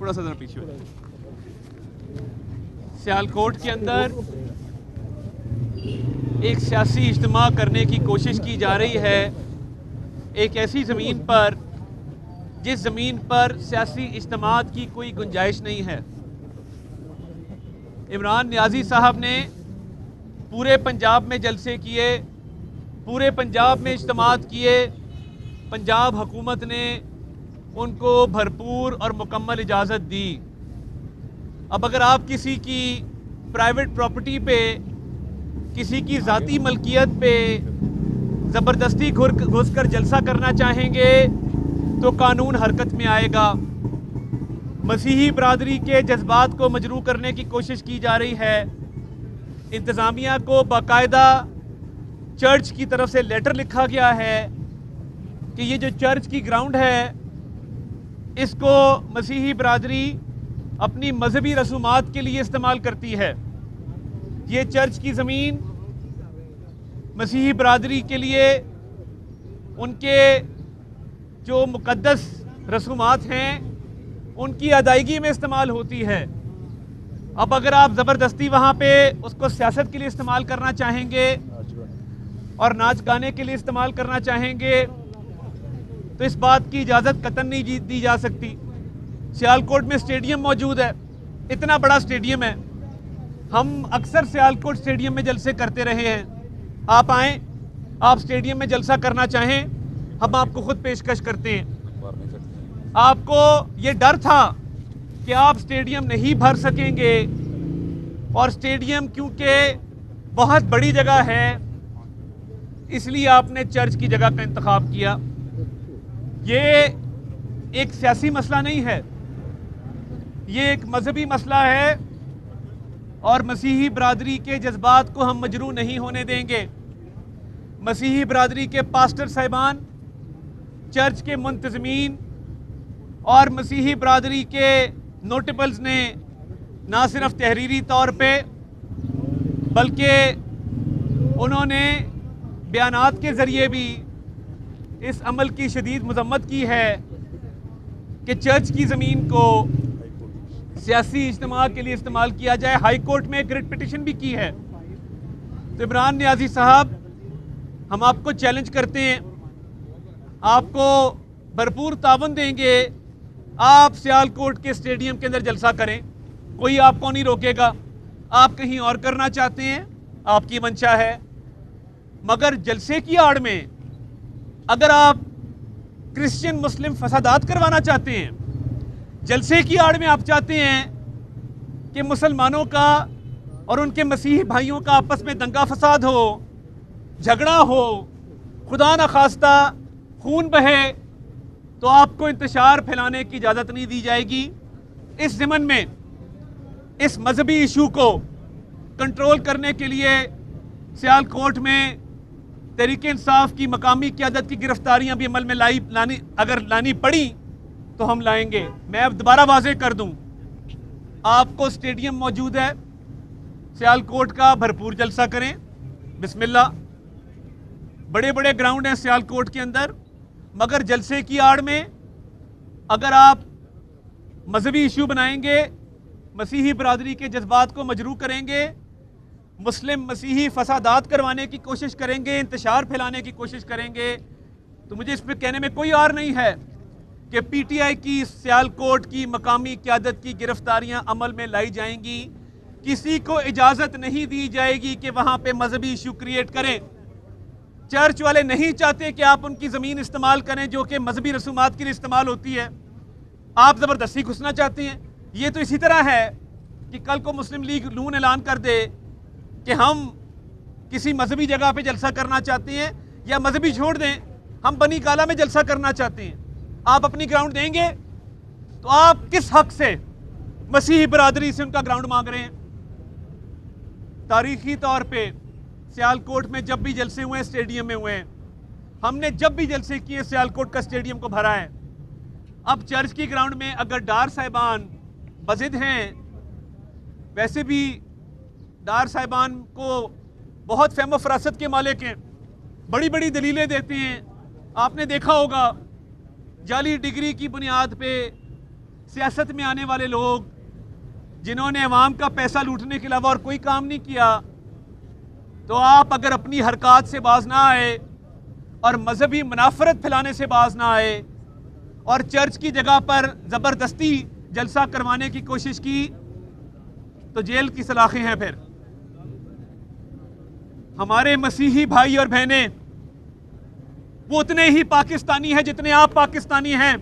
थोड़ा सा ज़रा पीछे हो जाए। सियालकोट के अंदर एक सियासी इज्तिमा करने की कोशिश की जा रही है, एक ऐसी ज़मीन पर जिस ज़मीन पर सियासी इज्तिमात की कोई गुंजाइश नहीं है। इमरान नियाज़ी साहब ने पूरे पंजाब में जलसे किए, पूरे पंजाब में इज्तिमात किए, पंजाब हुकूमत ने उनको भरपूर और मुकम्मल इजाज़त दी। अब अगर आप किसी की प्राइवेट प्रॉपर्टी पे, किसी की ज़ाती मलकियत पे ज़बरदस्ती घुस कर जलसा करना चाहेंगे तो कानून हरकत में आएगा। मसीही बरादरी के जज्बात को मजरूह करने की कोशिश की जा रही है। इंतज़ामिया को बाकायदा चर्च की तरफ से लेटर लिखा गया है कि ये जो चर्च की ग्राउंड है इसको मसीही बरादरी अपनी मजहबी रसूमात के लिए इस्तेमाल करती है। ये चर्च की ज़मीन मसीही बरादरी के लिए उनके जो मुक़द्दस रसूमात हैं उनकी अदायगी में इस्तेमाल होती है। अब अगर आप ज़बरदस्ती वहाँ पे उसको सियासत के लिए इस्तेमाल करना चाहेंगे और नाच गाने के लिए इस्तेमाल करना चाहेंगे तो इस बात की इजाज़त कतई नहीं दी जा सकती। सियालकोट में स्टेडियम मौजूद है, इतना बड़ा स्टेडियम है, हम अक्सर सियालकोट स्टेडियम में जलसे करते रहे हैं। आप आएँ, आप स्टेडियम में जलसा करना चाहें, हम आपको खुद पेशकश करते हैं। आपको ये डर था कि आप स्टेडियम नहीं भर सकेंगे और स्टेडियम क्योंकि बहुत बड़ी जगह है इसलिए आपने चर्च की जगह का इंतखाब किया। ये एक सियासी मसला नहीं है, ये एक मजहबी मसला है और मसीही बरादरी के जज्बात को हम मजरूह नहीं होने देंगे। मसीही बरादरी के पास्टर साहिबान, चर्च के मुंतज़मीन और मसीही बरादरी के नोटेबल्स ने ना सिर्फ तहरीरी तौर पे बल्कि उन्होंने बयानात के ज़रिए भी इस अमल की शदीद मज़म्मत की है कि चर्च की ज़मीन को सियासी इज्तिमा के लिए इस्तेमाल किया जाए। हाई कोर्ट में एक रिट पिटिशन भी की है। तो इमरान नियाज़ी साहब, हम आपको चैलेंज करते हैं, आपको भरपूर तावन देंगे, आप सियालकोट के स्टेडियम के अंदर जलसा करें, कोई आपको नहीं रोकेगा। आप कहीं और करना चाहते हैं, आपकी मंशा है, मगर जलसे की आड़ में अगर आप क्रिश्चियन मुस्लिम फसादात करवाना चाहते हैं, जलसे की आड़ में आप चाहते हैं कि मुसलमानों का और उनके मसीही भाइयों का आपस में दंगा फसाद हो, झगड़ा हो, खुदा न खास्ता खून बहे, तो आपको इंतशार फैलाने की इजाज़त नहीं दी जाएगी। इस ज़मन में इस मजहबी इशू को कंट्रोल करने के लिए सियालकोट में तहरीक इंसाफ की मकामी क़यादत की गिरफ्तारियां भी अमल में अगर लानी पड़ी तो हम लाएंगे। मैं अब दोबारा वाज़ेह कर दूं, आपको स्टेडियम मौजूद है, सियालकोट का भरपूर जलसा करें, बिस्मिल्लाह। बड़े बड़े ग्राउंड हैं सियालकोट के अंदर, मगर जलसे की आड़ में अगर आप मजहबी इशू बनाएंगे, मसीही बरादरी के जज्बात को मजरूह करेंगे, मुस्लिम मसीही फसादात करवाने की कोशिश करेंगे, इंतशार फैलाने की कोशिश करेंगे, तो मुझे इस पर कहने में कोई आर नहीं है कि पीटीआई की सियालकोट की मकामी क़यादत की गिरफ्तारियां अमल में लाई जाएंगी। किसी को इजाज़त नहीं दी जाएगी कि वहाँ पे मजहबी इशू क्रिएट करें। चर्च वाले नहीं चाहते कि आप उनकी ज़मीन इस्तेमाल करें जो कि मजहबी रसूमात के लिए इस्तेमाल होती है। आप ज़बरदस्ती घुसना चाहते हैं। ये तो इसी तरह है कि कल को मुस्लिम लीग नून ऐलान कर दे कि हम किसी मजहबी जगह पे जलसा करना चाहते हैं, या मजहबी छोड़ दें, हम बनी काला में जलसा करना चाहते हैं, आप अपनी ग्राउंड देंगे? तो आप किस हक से मसीही बरादरी से उनका ग्राउंड मांग रहे हैं? तारीखी तौर पे सियालकोट में जब भी जलसे हुए हैं, स्टेडियम में हुए हैं, हमने जब भी जलसे किए सियालकोट का स्टेडियम को भरा है। अब चर्च की ग्राउंड में अगर डार साहिबान बजिद हैं, वैसे भी डार साहिबान को बहुत फ़हम फ़रासत के मालिक हैं, बड़ी बड़ी दलीलें देते हैं। आपने देखा होगा जाली डिग्री की बुनियाद पे सियासत में आने वाले लोग जिन्होंने अवाम का पैसा लूटने के अलावा और कोई काम नहीं किया, तो आप अगर अपनी हरकत से बाज ना आए और मजहबी मुनाफरत फैलाने से बाज ना आए और चर्च की जगह पर ज़बरदस्ती जलसा करवाने की कोशिश की, तो जेल की सलाखें हैं। फिर हमारे मसीही भाई और बहनें वो उतने ही पाकिस्तानी हैं जितने आप पाकिस्तानी हैं।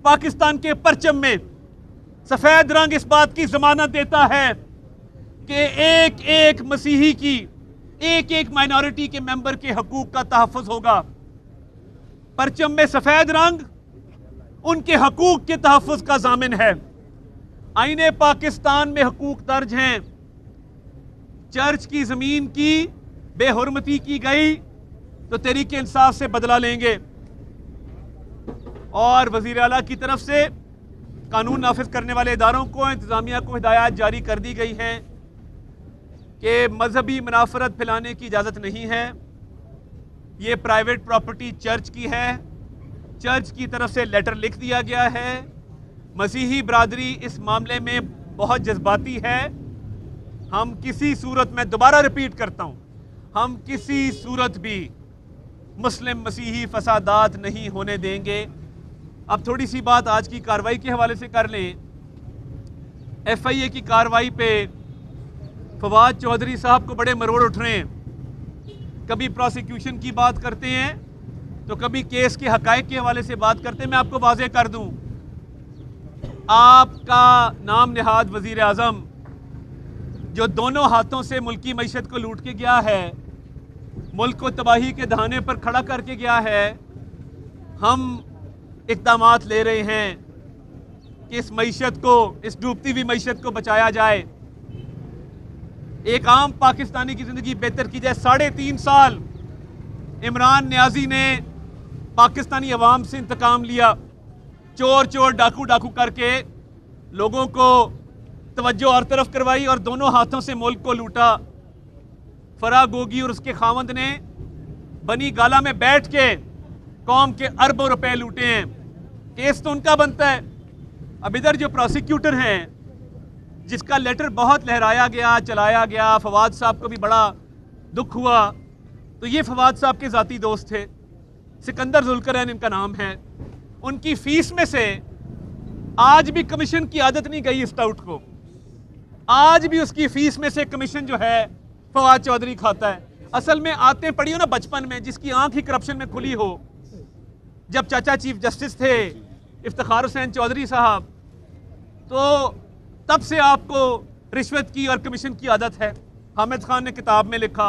पाकिस्तान के परचम में सफेद रंग इस बात की जमानत देता है कि एक एक मसीही की, एक एक माइनॉरिटी के मेंबर के हकूक का तहफ़्फ़ुज़ होगा। परचम में सफेद रंग उनके हकूक के तहफ़्फ़ुज़ का ज़ामिन है। आईने पाकिस्तान में हकूक दर्ज हैं। चर्च की ज़मीन की बेहुरमती की गई तो तहरीक इंसाफ से बदला लेंगे। और वज़ीर आला की तरफ से कानून नाफिज करने वाले इदारों को, इंतज़ामिया को हिदायत जारी कर दी गई हैं कि मजहबी मुनाफरत फैलाने की इजाज़त नहीं है। ये प्राइवेट प्रॉपर्टी चर्च की है। चर्च की तरफ से लेटर लिख दिया गया है। मसीही बरादरी इस मामले में बहुत जज्बाती है। हम किसी सूरत में, दोबारा रिपीट करता हूँ, हम किसी सूरत भी मुस्लिम मसीही फसादात नहीं होने देंगे। अब थोड़ी सी बात आज की कार्रवाई के हवाले से कर लें। FIA की कार्रवाई पे फवाद चौधरी साहब को बड़े मरोड़ उठ रहे हैं। कभी प्रोसिक्यूशन की बात करते हैं तो कभी केस के हकायक के हवाले से बात करते हैं। मैं आपको वाज़ेह कर दूं, आपका नाम निहाद वज़ीर आज़म जो दोनों हाथों से मुल्की मईशत को लूट के गया है, मुल्क को तबाही के दहाने पर खड़ा करके गया है, हम इक़दामात ले रहे हैं कि इस मईशत को, इस डूबती हुई मईशत को बचाया जाए, एक आम पाकिस्तानी की ज़िंदगी बेहतर की जाए। 3.5 साल इमरान नियाज़ी ने पाकिस्तानी अवाम से इंतकाम लिया, चोर चोर डाकू डाकू करके लोगों को तवज्जो और तरफ करवाई और दोनों हाथों से मुल्क को लूटा। फराह गोगी और उसके खावंद ने बनी गाला में बैठ के कौम के अरबों रुपए लूटे हैं। केस तो उनका बनता है। अब इधर जो प्रोसिक्यूटर हैं जिसका लेटर बहुत लहराया गया, चलाया गया, फवाद साहब को भी बड़ा दुख हुआ, तो ये फवाद साहब के ज़ाती दोस्त थे, सिकंदर जुल्करैन इनका नाम है। उनकी फीस में से आज भी कमीशन की आदत नहीं गई इस टाउट को। आज भी उसकी फीस में से कमीशन जो है फवाद चौधरी खाता है। असल में आते पड़ी हो ना बचपन में, जिसकी आंख ही करप्शन में खुली हो। जब चाचा चीफ जस्टिस थे इफ्तिखार हुसैन चौधरी साहब, तो तब से आपको रिश्वत की और कमीशन की आदत है। हामिद खान ने किताब में लिखा।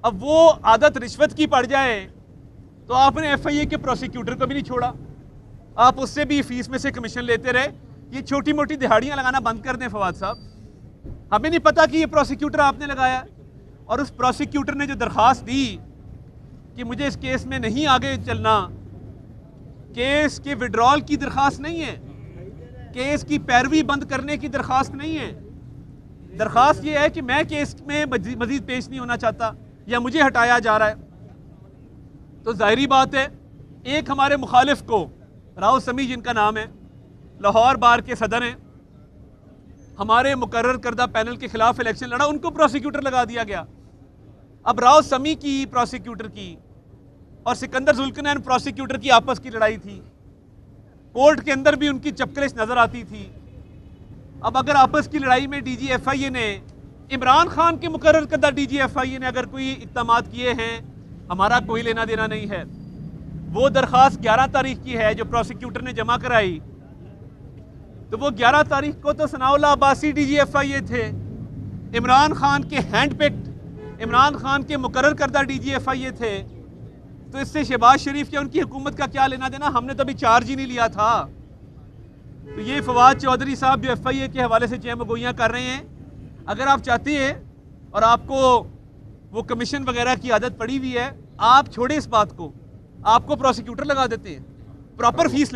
अब वो आदत रिश्वत की पड़ जाए तो आपने FIA के प्रोसिक्यूटर को भी नहीं छोड़ा, आप उससे भी फीस में से कमीशन लेते रहे। ये छोटी मोटी दिहाड़ियाँ लगाना बंद कर दें फवाद साहब। हमें नहीं पता कि ये प्रोसिक्यूटर आपने लगाया। और उस प्रोसिक्यूटर ने जो दरख्वास्त दी कि मुझे इस केस में नहीं आगे चलना, केस के विड्रॉल की दरख्वास्त नहीं है, केस की पैरवी बंद करने की दरख्वास्त नहीं है। दरख्वास्त ये है कि मैं केस में मजीद पेश नहीं होना चाहता या मुझे हटाया जा रहा है। तो जाहिरी बात है, एक हमारे मुखालिफ को, राव समी जिनका नाम है, लाहौर बार के सदर हैं, हमारे मुकर्रर करदा पैनल के खिलाफ इलेक्शन लड़ा, उनको प्रोसिक्यूटर लगा दिया गया। अब राव समी की, प्रोसिक्यूटर की, और सिकंदर जुल्करनैन प्रोसिक्यूटर की आपस की लड़ाई थी। कोर्ट के अंदर भी उनकी चपकलिश नजर आती थी। अब अगर आपस की लड़ाई में DG FIA ने, इमरान खान के मुकर्रर करदा DG FIA ने अगर कोई इक़दामात किए हैं, हमारा कोई लेना देना नहीं है। वो दरख्वास्त 11 तारीख की है जो प्रोसिक्यूटर ने जमा कराई, तो वो 11 तारीख को तो सनाउल्लाह अब्बासी DG FIA थे, इमरान खान के हैंड पिक्ड, इमरान खान के मुकर्रर करदा DG FIA थे। तो इससे शहबाज शरीफ या उनकी हुकूमत का क्या लेना देना? हमने तो अभी चार्ज ही नहीं लिया था। तो ये फवाद चौधरी साहब जो FIA के हवाले से चेमगोइयाँ कर रहे हैं, अगर आप चाहते हैं और आपको वो कमीशन वगैरह की आदत पड़ी हुई है, आप छोड़े इस बात को, आपको प्रोसिक्यूटर लगा देते हैं, प्रॉपर फीस